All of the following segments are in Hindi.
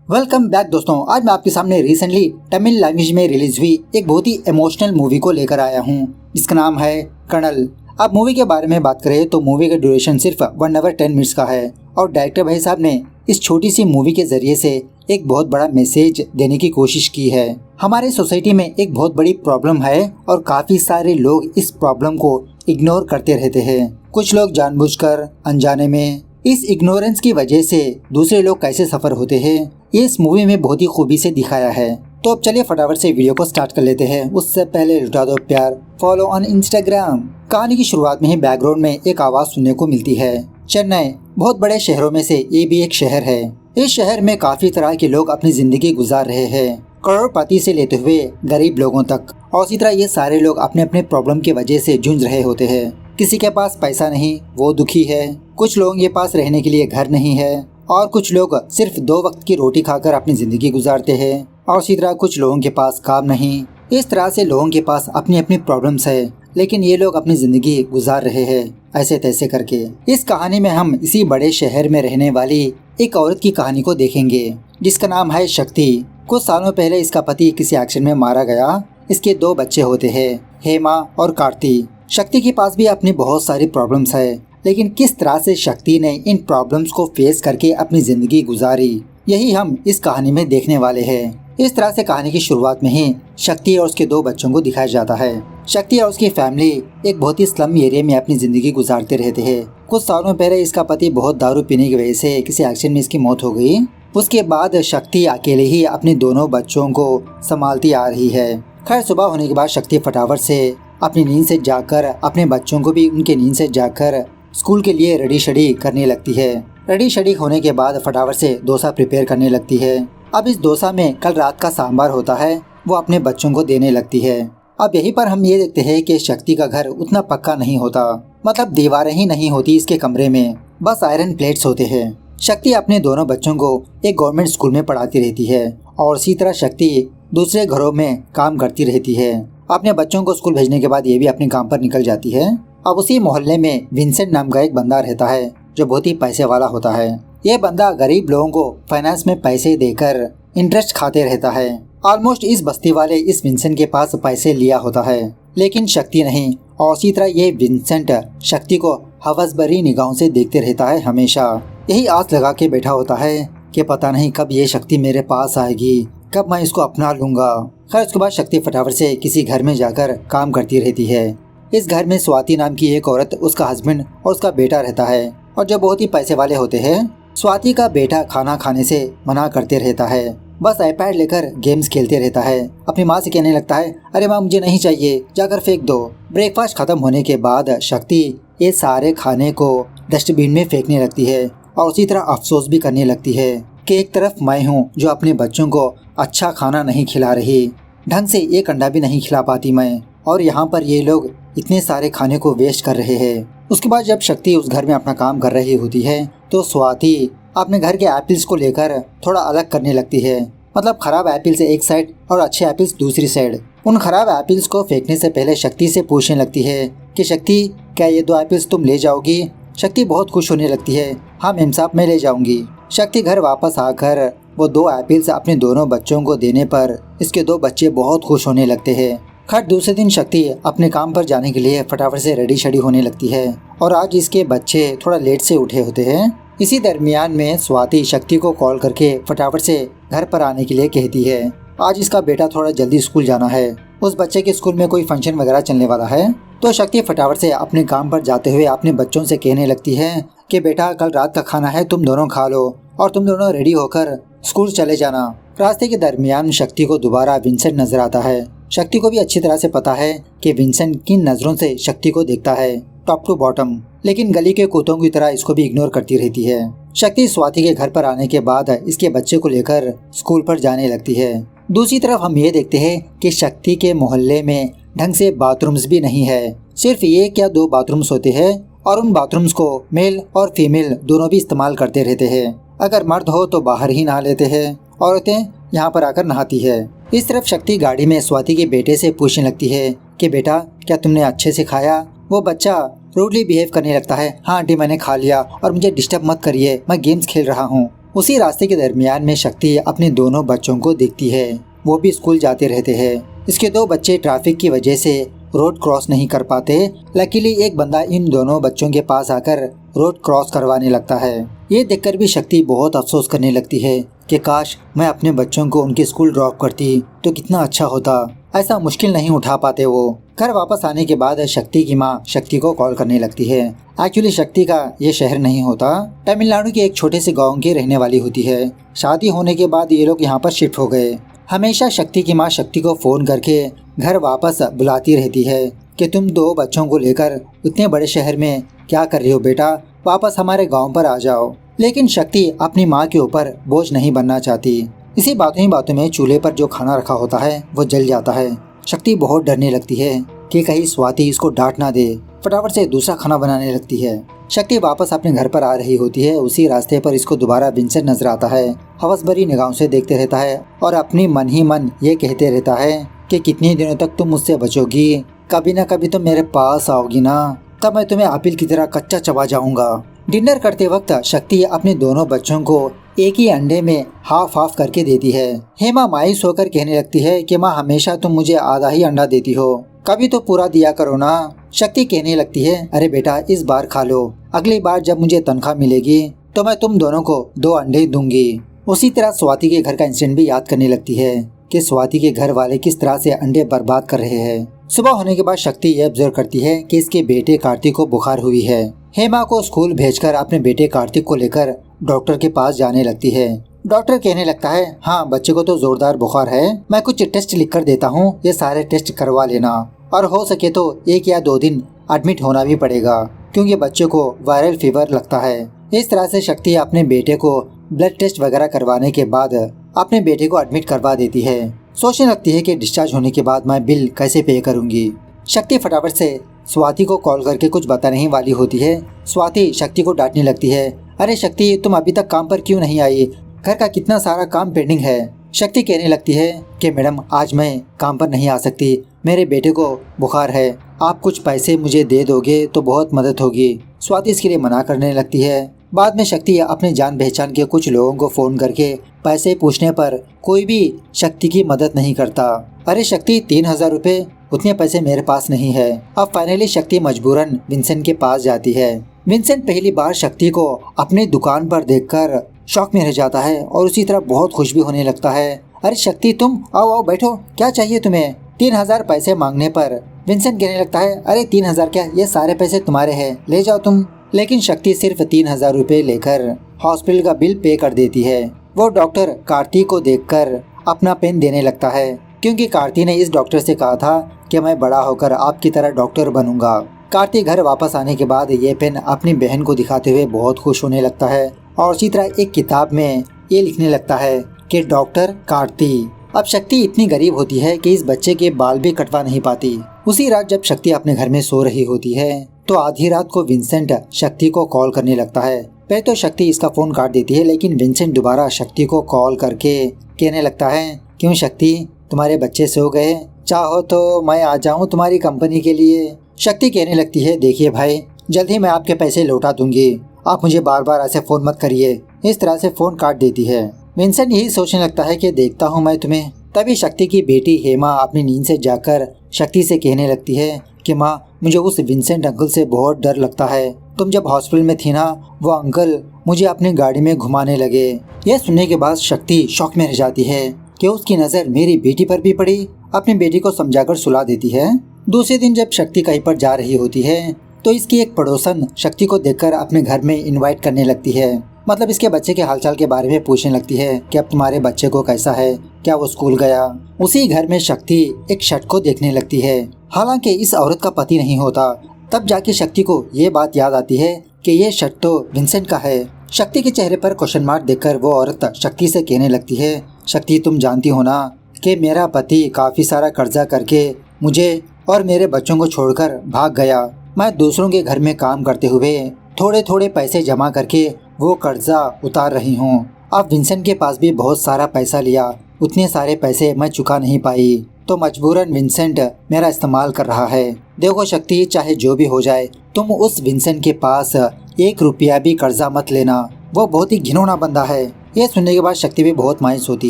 वेलकम बैक दोस्तों। आज मैं आपके सामने रिसेंटली तमिल लैंग्वेज में रिलीज हुई एक बहुत ही इमोशनल मूवी को लेकर आया हूँ, जिसका नाम है कर्नल। अब मूवी के बारे में बात करें तो मूवी का ड्यूरेशन सिर्फ 1 आवर 10 मिनट्स का है और डायरेक्टर भाई साहब ने इस छोटी सी मूवी के जरिए से एक बहुत बड़ा मैसेज देने की कोशिश की है। हमारे सोसाइटी में एक बहुत बड़ी प्रॉब्लम है और काफी सारे लोग इस प्रॉब्लम को इग्नोर करते रहते हैं। कुछ लोग जानबूझकर अनजाने में इस इग्नोरेंस की वजह से दूसरे लोग कैसे सफर होते हैं, ये इस मूवी में बहुत ही खूबी से दिखाया है। तो अब चलिए फटाफट से वीडियो को स्टार्ट कर लेते हैं। उससे पहले लुटा दो प्यार, फॉलो ऑन इंस्टाग्राम। कहानी की शुरुआत में ही बैकग्राउंड में एक आवाज सुनने को मिलती है। चेन्नई बहुत बड़े शहरों में से ये भी एक शहर है। इस शहर में काफी तरह के लोग अपनी जिंदगी गुजार रहे हैं, करोड़पति से लेते हुए गरीब लोगों तक। और इसी तरह ये सारे लोग अपने अपने प्रॉब्लम की वजह से जूझ रहे होते हैं। किसी के पास पैसा नहीं, वो दुखी है। कुछ लोगों के पास रहने के लिए घर नहीं है और कुछ लोग सिर्फ 2 वक्त की रोटी खाकर अपनी जिंदगी गुजारते हैं। और इसी तरह कुछ लोगों के पास काम नहीं। इस तरह से लोगों के पास अपनी अपनी प्रॉब्लम्स है, लेकिन ये लोग अपनी जिंदगी गुजार रहे हैं ऐसे तैसे करके। इस कहानी में हम इसी बड़े शहर में रहने वाली एक औरत की कहानी को देखेंगे, जिसका नाम है शक्ति। कुछ सालों पहले इसका पति किसी एक्सीडेंट में मारा गया। इसके 2 बच्चे होते हैं, हेमा और कार्ति। शक्ति के पास भी अपनी बहुत सारी प्रॉब्लम्स है, लेकिन किस तरह से शक्ति ने इन प्रॉब्लम्स को फेस करके अपनी जिंदगी गुजारी, यही हम इस कहानी में देखने वाले हैं। इस तरह से कहानी की शुरुआत में ही शक्ति और उसके 2 बच्चों को दिखाया जाता है। शक्ति और उसकी फैमिली एक बहुत ही स्लम एरिया में अपनी जिंदगी गुजारते रहते हैं। कुछ सालों पहले इसका पति बहुत दारू पीने की वजह से किसी एक्सीडेंट में इसकी मौत हो गई। उसके बाद शक्ति अकेले ही अपने दोनों बच्चों को संभालती आ रही है। खैर, सुबह होने के बाद शक्ति फटाफट से अपनी नींद से जाकर अपने बच्चों को भी उनके नींद से जाकर स्कूल के लिए रेडी शेडी करने लगती है। रेडी शेडी होने के बाद फटाफट से डोसा प्रिपेयर करने लगती है। अब इस डोसा में कल रात का सांभर होता है, वो अपने बच्चों को देने लगती है। अब यहीं पर हम ये देखते हैं कि शक्ति का घर उतना पक्का नहीं होता, मतलब दीवारें ही नहीं होती इसके कमरे में, बस आयरन प्लेट्स होते हैं। शक्ति अपने दोनों बच्चों को एक गवर्नमेंट स्कूल में पढ़ाती रहती है और इसी तरह शक्ति दूसरे घरों में काम करती रहती है। अपने बच्चों को स्कूल भेजने के बाद ये भी अपने काम पर निकल जाती है। अब उसी मोहल्ले में विंसेंट नाम का एक बंदा रहता है, जो बहुत ही पैसे वाला होता है। ये बंदा गरीब लोगों को फाइनेंस में पैसे देकर इंटरेस्ट खाते रहता है। ऑलमोस्ट इस बस्ती वाले इस विंसेंट के पास पैसे लिया होता है, लेकिन शक्ति नहीं। और इसी तरह ये विंसेंट शक्ति को हवस भरी निगाहों से देखते रहता है। हमेशा यही आस लगा के बैठा होता है कि पता नहीं कब ये शक्ति मेरे पास आएगी, कब मैं इसको अपना लूंगा। खैर, उसके बाद शक्ति फटाफट से किसी घर में जाकर काम करती रहती है। इस घर में स्वाति नाम की एक औरत, उसका हस्बैंड और उसका बेटा रहता है, और जो बहुत ही पैसे वाले होते हैं। स्वाति का बेटा खाना खाने से मना करते रहता है, बस आईपैड लेकर गेम्स खेलते रहता है। अपनी माँ से कहने लगता है, अरे माँ मुझे नहीं चाहिए, जाकर फेंक दो। ब्रेकफास्ट खत्म होने के बाद शक्ति ये सारे खाने को डस्टबिन में फेंकने लगती है और उसी तरह अफसोस भी करने लगती है कि एक तरफ मैं हूँ जो अपने बच्चों को अच्छा खाना नहीं खिला रही, ढंग से एक अंडा भी नहीं खिला पाती मैं, और यहाँ पर ये लोग इतने सारे खाने को वेस्ट कर रहे हैं। उसके बाद जब शक्ति उस घर में अपना काम कर रही होती है तो स्वाति अपने घर के एप्पल्स को लेकर थोड़ा अलग करने लगती है, मतलब खराब एप्पल्स एक साइड और अच्छे एप्पल्स दूसरी साइड। उन खराब एप्पल्स को फेंकने से पहले शक्ति से पूछने लगती है कि शक्ति, क्या ये 2 एप्पल्स तुम ले जाओगी? शक्ति बहुत खुश होने लगती है, हाँ मेम साहब मैं ले जाऊंगी। शक्ति घर वापस आकर वो 2 एप्पल्स अपने दोनों बच्चों को देने पर इसके 2 बच्चे बहुत खुश होने लगते हैं। खैर, दूसरे दिन शक्ति अपने काम पर जाने के लिए फटाफट से रेडी शेडी होने लगती है और आज इसके बच्चे थोड़ा लेट से उठे होते हैं। इसी दरमियान में स्वाति शक्ति को कॉल करके फटाफट से घर पर आने के लिए कहती है। आज इसका बेटा थोड़ा जल्दी स्कूल जाना है, उस बच्चे के स्कूल में कोई फंक्शन वगैरह चलने वाला है। तो शक्ति फटाफट से अपने काम पर जाते हुए अपने बच्चों से कहने लगती है कि बेटा कल रात का खाना है, तुम दोनों खा लो और तुम दोनों रेडी होकर स्कूल चले जाना। रास्ते के दरमियान शक्ति को दोबारा विंसेंट नजर आता है। शक्ति को भी अच्छी तरह से पता है कि विंसेंट किन नजरों से शक्ति को देखता है, टॉप टू बॉटम, लेकिन गली के कुत्तों की तरह इसको भी इग्नोर करती रहती है। शक्ति स्वाति के घर पर आने के बाद इसके बच्चे को लेकर स्कूल पर जाने लगती है। दूसरी तरफ हम ये देखते हैं कि शक्ति के मोहल्ले में ढंग से बाथरूम्स भी नहीं है, सिर्फ 1 या 2 बाथरूम्स होते हैं और उन बाथरूम्स को मेल और फीमेल दोनों भी इस्तेमाल करते रहते हैं। अगर मर्द हो तो बाहर ही नहा लेते हैं, औरतें यहाँ पर आकर नहाती है। इस तरफ शक्ति गाड़ी में स्वाति के बेटे से पूछने लगती है कि बेटा क्या तुमने अच्छे से खाया? वो बच्चा रूडली बिहेव करने लगता है, हाँ आंटी मैंने खा लिया और मुझे डिस्टर्ब मत करिए, मैं गेम्स खेल रहा हूँ। उसी रास्ते के दरमियान में शक्ति अपने दोनों बच्चों को देखती है। वो भी स्कूल जाते रहते हैं। इसके दो बच्चे ट्रैफिक की वजह से रोड क्रॉस नहीं कर पाते। लकीली एक बंदा इन दोनों बच्चों के पास आकर रोड क्रॉस करवाने लगता है। ये देखकर भी शक्ति बहुत अफसोस करने लगती है कि काश मैं अपने बच्चों को उनके स्कूल ड्रॉप करती तो कितना अच्छा होता। ऐसा मुश्किल नहीं उठा पाते वो। घर वापस आने के बाद शक्ति की माँ शक्ति को कॉल करने लगती है। एक्चुअली शक्ति का ये शहर नहीं होता, तमिलनाडु के एक छोटे से गाँव की रहने वाली होती है। शादी होने के बाद ये लोग यहाँ पर शिफ्ट हो गए। हमेशा शक्ति की माँ शक्ति को फ़ोन करके घर वापस बुलाती रहती है कि तुम दो बच्चों को लेकर इतने बड़े शहर में क्या कर रही हो बेटा, वापस हमारे गांव पर आ जाओ। लेकिन शक्ति अपनी माँ के ऊपर बोझ नहीं बनना चाहती। इसी बातों ही बातों में चूल्हे पर जो खाना रखा होता है वो जल जाता है। शक्ति बहुत डरने लगती है कि कहीं स्वाति इसको डांट ना दे। फटाफट से दूसरा खाना बनाने लगती है। शक्ति वापस अपने घर पर आ रही होती है। उसी रास्ते पर इसको दोबारा विंसेंट नजर आता है। हवस भरी निगाहों से देखते रहता है और अपनी मन ही मन ये कहते रहता है कि कितने दिनों तक तुम मुझसे बचोगी, कभी ना कभी तुम मेरे पास आओगी ना, तब मैं तुम्हें आपिल की तरह कच्चा चबा जाऊंगा। डिनर करते वक्त शक्ति अपने दोनों बच्चों को एक ही अंडे में हाफ हाफ करके देती है। हेमा मायूस होकर कहने लगती है कि माँ हमेशा तुम मुझे आधा ही अंडा देती हो, कभी तो पूरा दिया करो ना। शक्ति कहने लगती है अरे बेटा इस बार खा लो, अगली बार जब मुझे तनख्वाह मिलेगी तो मैं तुम दोनों को 2 अंडे दूंगी। उसी तरह स्वाति के घर का इंसिडेंट भी याद करने लगती है कि स्वाति के घर वाले किस तरह से अंडे बर्बाद कर रहे हैं। सुबह होने के बाद शक्ति ये ऑब्जर्व करती है कि इसके बेटे कार्तिक को बुखार हुई है। हेमा को स्कूल भेजकर अपने बेटे कार्तिक को लेकर डॉक्टर के पास जाने लगती है। डॉक्टर कहने लगता है हाँ बच्चे को तो जोरदार बुखार है, मैं कुछ टेस्ट लिख कर देता हूँ, ये सारे टेस्ट करवा लेना और हो सके तो 1 या 2 दिन एडमिट होना भी पड़ेगा क्योंकि बच्चे को वायरल फीवर लगता है। इस तरह से शक्ति अपने बेटे को ब्लड टेस्ट वगैरह करवाने के बाद अपने बेटे को एडमिट करवा देती है। सोचने लगती है कि डिस्चार्ज होने के बाद मैं बिल कैसे पे करूंगी। शक्ति फटाफट से स्वाति को कॉल करके कुछ बताने ही वाली होती है। स्वाति शक्ति को डांटने लगती है अरे शक्ति तुम अभी तक काम पर क्यों नहीं आई, घर का कितना सारा काम पेंडिंग है। शक्ति कहने लगती है कि मैडम आज मैं काम पर नहीं आ सकती, मेरे बेटे को बुखार है, आप कुछ पैसे मुझे दे दोगे तो बहुत मदद होगी। स्वाति इसके लिए मना करने लगती है। बाद में शक्ति अपने जान पहचान के कुछ लोगों को फोन करके पैसे पूछने पर कोई भी शक्ति की मदद नहीं करता। अरे शक्ति 3000 रुपए, उतने पैसे मेरे पास नहीं है। अब फाइनली शक्ति मजबूरन विंसेंट के पास जाती है। विंसेंट पहली बार शक्ति को अपने दुकान पर देखकर शॉक में रह जाता है और उसी तरह बहुत खुश भी होने लगता है। अरे शक्ति तुम आओ आओ बैठो, क्या चाहिए तुम्हें। 3000 पैसे मांगने पर विंसेंट कहने लगता है अरे 3000 क्या, ये सारे पैसे तुम्हारे हैं, ले जाओ तुम। लेकिन शक्ति सिर्फ 3000 रुपए लेकर हॉस्पिटल का बिल पे कर देती है। वो डॉक्टर कार्तिक को देखकर अपना पेन देने लगता है क्योंकि कार्तिक ने इस डॉक्टर से कहा था कि मैं बड़ा होकर आपकी तरह डॉक्टर बनूंगा। कार्तिक घर वापस आने के बाद ये पेन अपनी बहन को दिखाते हुए बहुत खुश होने लगता है और उसी तरह एक किताब में ये लिखने लगता है कि डॉक्टर कार्तिक। अब शक्ति इतनी गरीब होती है कि इस बच्चे के बाल भी कटवा नहीं पाती। उसी रात जब शक्ति अपने घर में सो रही होती है तो आधी रात को विंसेंट शक्ति को कॉल करने लगता है। पहले तो शक्ति इसका फोन काट देती है लेकिन विंसेंट दोबारा शक्ति को कॉल करके कहने लगता है क्यों शक्ति तुम्हारे बच्चे सो गए, चाहो तो मैं आ जाऊं तुम्हारी कंपनी के लिए। शक्ति कहने लगती है देखिए भाई जल्द ही मैं आपके पैसे लौटा दूंगी, आप मुझे बार बार ऐसे फोन मत करिए। इस तरह से फोन काट देती है। विंसेंट यही सोचने लगता है कि देखता हूँ मैं तुम्हें। तभी शक्ति की बेटी हेमा अपनी नींद से जाकर शक्ति से कहने लगती है कि माँ मुझे उस विंसेंट अंकल से बहुत डर लगता है, तुम जब हॉस्पिटल में थी ना वो अंकल मुझे अपनी गाड़ी में घुमाने लगे। यह सुनने के बाद शक्ति शॉक में रह जाती है कि उसकी नज़र मेरी बेटी पर भी पड़ी। अपनी बेटी को समझाकर सुला देती है। दूसरे दिन जब शक्ति कहीं पर जा रही होती है तो इसकी एक पड़ोसन शक्ति को देखकर अपने घर में इनवाइट करने लगती है। मतलब इसके बच्चे के हालचाल के बारे में पूछने लगती है कि अब तुम्हारे बच्चे को कैसा है, क्या वो स्कूल गया। उसी घर में शक्ति एक शर्ट को देखने लगती है। हालांकि इस औरत का पति नहीं होता। तब जाके शक्ति को ये बात याद आती है कि ये शर्ट तो विंसेंट का है। शक्ति के चेहरे पर क्वेश्चन मार्क देखकर वो औरत शक्ति से कहने लगती है शक्ति तुम जानती हो ना कि मेरा पति काफी सारा कर्जा करके मुझे और मेरे बच्चों को छोड़कर भाग गया। मैं दूसरों के घर में काम करते हुए थोड़े थोड़े पैसे जमा करके वो कर्जा उतार रही हूँ। अब विंसेंट के पास भी बहुत सारा पैसा लिया, उतने सारे पैसे मैं चुका नहीं पाई तो मजबूरन विंसेंट मेरा इस्तेमाल कर रहा है। देखो शक्ति चाहे जो भी हो जाए तुम उस विंसेंट के पास 1 रुपया भी कर्जा मत लेना, वो बहुत ही घिनौना बंदा है। ये सुनने के बाद शक्ति भी बहुत मायूस होती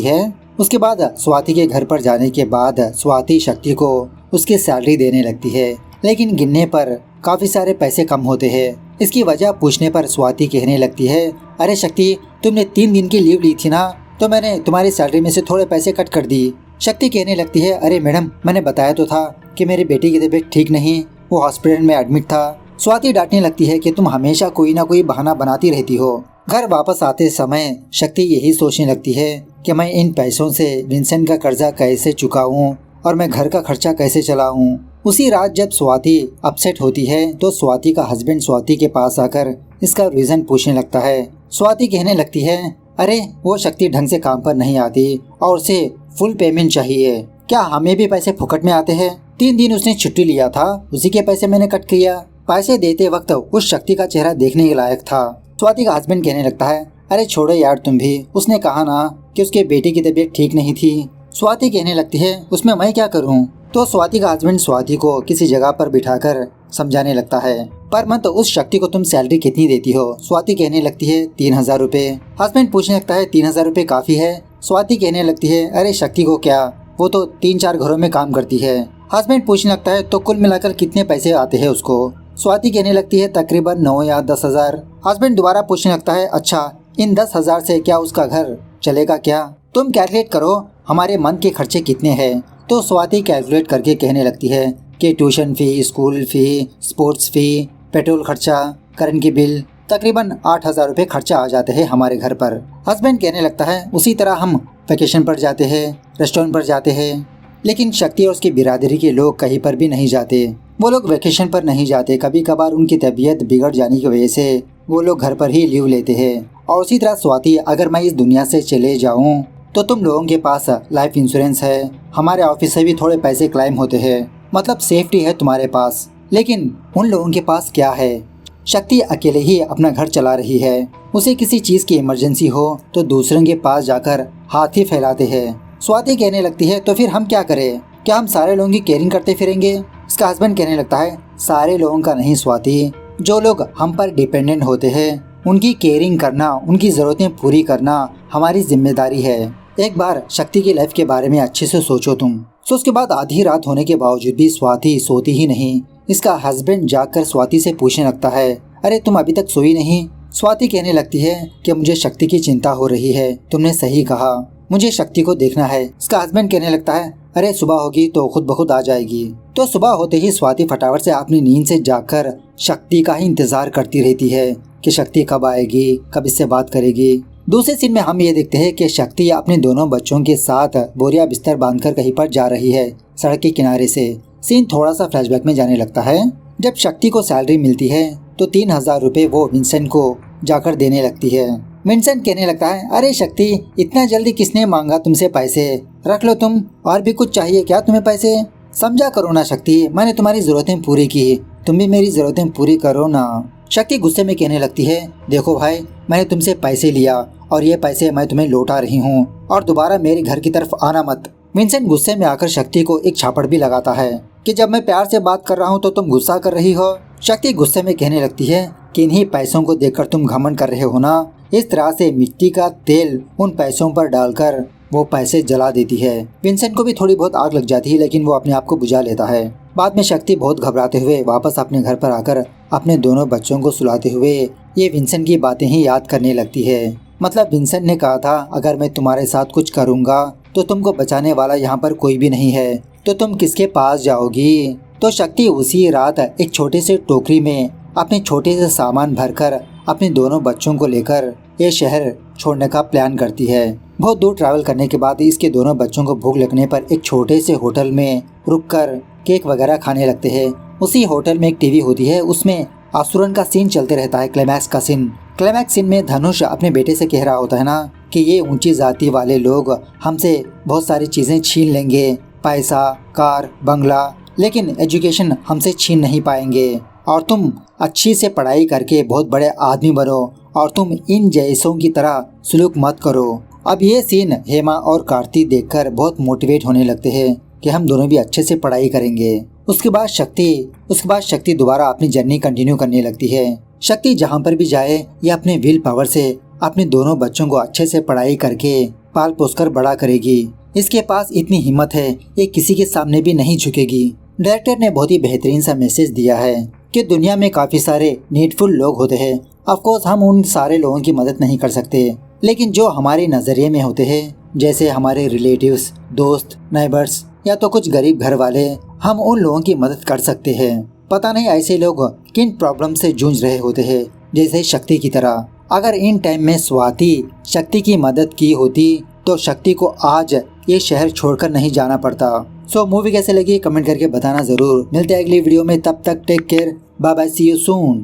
है। उसके बाद स्वाति के घर पर जाने के बाद स्वाति शक्ति को उसकी सैलरी देने लगती है, लेकिन गिनने पर काफी सारे पैसे कम होते हैं। इसकी वजह पूछने पर स्वाति कहने लगती है, अरे शक्ति, तुमने 3 दिन की लीव ली थी ना, तो मैंने तुम्हारी सैलरी में से थोड़े पैसे कट कर दी। शक्ति कहने लगती है, अरे मैडम, मैंने बताया तो था कि मेरी बेटी की तबीयत ठीक नहीं, वो हॉस्पिटल में एडमिट था। स्वाति डांटने लगती है कि तुम हमेशा कोई ना कोई बहाना बनाती रहती हो। घर वापस आते समय शक्ति यही सोचने लगती है कि मैं इन पैसों से विंसेंट का कर्जा कैसे चुकाऊं और मैं घर का खर्चा कैसे चलाऊं। उसी रात जब स्वाति अपसेट होती है तो स्वाति का हस्बैंड स्वाति के पास आकर इसका रीजन पूछने लगता है। स्वाति कहने लगती है, अरे वो शक्ति ढंग से काम पर नहीं आती और उसे फुल पेमेंट चाहिए। क्या हमें भी पैसे फुकट में आते हैं? 3 दिन उसने छुट्टी लिया था, उसी के पैसे मैंने कट किया। पैसे देते वक्त उस शक्ति का चेहरा देखने के लायक था। स्वाति का हस्बैंड कहने लगता है, अरे छोड़ो यार तुम भी, उसने कहा ना कि उसके बेटे की तबीयत ठीक नहीं थी। स्वाति कहने लगती है, उसमें मैं क्या करूं? तो स्वाति का हस्बैंड स्वाति को किसी जगह पर बिठाकर समझाने लगता है, पर मत उस शक्ति को तुम सैलरी कितनी देती हो? स्वाति कहने लगती है 3000 रुपए। हस्बैंड पूछने लगता है 3000 रुपए काफी है? स्वाति कहने लगती है, अरे शक्ति को क्या, वो तो 3-4 घरों में काम करती है। हस्बैंड पूछने लगता है, तो कुल मिलाकर कितने पैसे आते हैं उसको? स्वाति कहने लगती है तकरीबन 9 या 10,000। हस्बैंड दोबारा पूछने लगता है, अच्छा इन 10,000 से क्या उसका घर चलेगा क्या? तुम कैलकुलेट करो हमारे मंथ के खर्चे कितने हैं। तो स्वाति कैलकुलेट करके कहने लगती है कि tuition fee, school fee, sports fee, petrol खर्चा, करंट की बिल, तकरीबन 8,000 रुपये खर्चा आ जाते हैं हमारे घर पर। हस्बैंड कहने लगता है, उसी तरह हम वेकेशन पर जाते हैं, रेस्टोरेंट पर जाते हैं, लेकिन शक्ति और उसकी बिरादरी के लोग कहीं पर भी नहीं जाते। वो लोग वेकेशन पर नहीं जाते, कभी कभार उनकी तबीयत बिगड़ जाने की वजह से वो लोग घर पर ही लीव लेते हैं। और उसी तरह स्वाति, अगर मैं इस दुनिया से चले जाऊं तो तुम लोगों के पास लाइफ इंश्योरेंस है, हमारे ऑफिस से भी थोड़े पैसे क्लेम होते हैं, मतलब सेफ्टी है तुम्हारे पास। लेकिन उन लोगों के पास क्या है? शक्ति अकेले ही अपना घर चला रही है। उसे किसी चीज की इमरजेंसी हो तो दूसरों के पास जाकर हाथ ही फैलाते हैं। स्वाति कहने लगती है, तो फिर हम क्या करें? क्या हम सारे लोगों की केयरिंग करते फिरेंगे? इसका हस्बैंड कहने लगता है, सारे लोगों का नहीं स्वाति, जो लोग हम पर डिपेंडेंट होते हैं उनकी केयरिंग करना, उनकी जरूरतें पूरी करना हमारी जिम्मेदारी है। एक बार शक्ति की लाइफ के बारे में अच्छे से सोचो तुम। तो उसके बाद आधी रात होने के बावजूद भी स्वाति सोती ही नहीं। इसका हस्बैंड जाकर स्वाति से पूछने लगता है, अरे तुम अभी तक सोई नहीं? स्वाति कहने लगती है कि मुझे शक्ति की चिंता हो रही है। तुमने सही कहा, मुझे शक्ति को देखना है। इसका हस्बैंड कहने लगता है, अरे सुबह होगी तो खुद ब खुद आ जाएगी। तो सुबह होते ही स्वाति फटाफट से अपनी नींद से जाकर शक्ति का ही इंतजार करती रहती है कि शक्ति कब आएगी, कब इससे बात करेगी। दूसरे सीन में हम ये देखते हैं कि शक्ति अपने दोनों बच्चों के साथ बोरिया बिस्तर बांधकर कहीं पर जा रही है सड़क के किनारे से। सीन थोड़ा सा फ्लैशबैक में जाने लगता है। जब शक्ति को सैलरी मिलती है तो 3,000 रुपए वो विंसेंट को जाकर देने लगती है। विंसेंट कहने लगता है, अरे शक्ति, इतना जल्दी किसने मांगा तुमसे पैसे? रख लो तुम, और भी कुछ चाहिए क्या तुम्हें पैसे? समझा करो ना शक्ति, मैंने तुम्हारी जरूरतें पूरी की, तुम भी मेरी जरूरतें पूरी करो ना। शक्ति गुस्से में कहने लगती है, देखो भाई, मैंने तुमसे पैसे लिया और ये पैसे मैं तुम्हें लौटा रही हूँ, और दोबारा मेरे घर की तरफ आना मत। विंसेंट गुस्से में आकर शक्ति को एक छापड़ भी लगाता है कि जब मैं प्यार से बात कर रहा हूँ तो तुम गुस्सा कर रही हो। शक्ति गुस्से में कहने लगती है कि इन्हीं पैसों को देखकर तुम घमंड कर रहे हो ना। इस तरह से मिट्टी का तेल उन पैसों पर डालकर वो पैसे जला देती है। विंसेंट को भी थोड़ी बहुत आग लग जाती है, लेकिन वो अपने आप को बुझा लेता है। बाद में शक्ति बहुत घबराते हुए वापस अपने घर पर आकर अपने दोनों बच्चों को सुलाते हुए ये विंसेंट की बातें ही याद करने लगती है। मतलब विंसेंट ने कहा था, अगर मैं तुम्हारे साथ कुछ करूँगा तो तुमको बचाने वाला यहाँ पर कोई भी नहीं है, तो तुम किसके पास जाओगी? तो शक्ति उसी रात एक छोटे से टोकरी में अपने छोटे से सामान भरकर अपने दोनों बच्चों को लेकर ये शहर छोड़ने का प्लान करती है। बहुत दूर ट्रैवल करने के बाद इसके दोनों बच्चों को भूख लगने पर एक छोटे से होटल में रुककर केक वगैरह खाने लगते हैं। उसी होटल में एक टीवी होती है, उसमें आसुरन का सीन चलते रहता है, क्लाइमैक्स का सीन। क्लाइमैक्स सीन में धनुष अपने बेटे से कह रहा होता है ना कि ये ऊंची जाति वाले लोग हमसे बहुत सारी चीजें छीन लेंगे, पैसा, कार, बंगला, लेकिन एजुकेशन हमसे छीन नहीं पाएंगे, और तुम अच्छी से पढ़ाई करके बहुत बड़े आदमी बनो, और तुम इन जैसों की तरह सलूक मत करो। अब ये सीन हेमा और कार्ति देखकर बहुत मोटिवेट होने लगते हैं कि हम दोनों भी अच्छे से पढ़ाई करेंगे। उसके बाद शक्ति दोबारा अपनी जर्नी कंटिन्यू करने लगती है। शक्ति जहाँ पर भी जाए ये अपने विल पावर से अपने दोनों बच्चों को अच्छे से पढ़ाई करके पाल पोस कर बड़ा करेगी। इसके पास इतनी हिम्मत है, ये किसी के सामने भी नहीं झुकेगी। डायरेक्टर ने बहुत ही बेहतरीन सा मैसेज दिया है कि दुनिया में काफी सारे नीडफुल लोग होते हैं। ऑफ कोर्स हम उन सारे लोगों की मदद नहीं कर सकते, लेकिन जो हमारे नजरिए में होते हैं, जैसे हमारे रिलेटिव्स, दोस्त, नेबर्स या तो कुछ गरीब घर वाले, हम उन लोगों की मदद कर सकते हैं। पता नहीं ऐसे लोग किन प्रॉब्लम से जूझ रहे होते हैं, जैसे शक्ति की तरह। अगर इन टाइम में स्वाति शक्ति की मदद की होती तो शक्ति को आज ये शहर छोड़कर नहीं जाना पड़ता। सो मूवी कैसे लगी कमेंट करके बताना जरूर। मिलते हैं अगली वीडियो में, तब तक take care, bye bye, see you soon.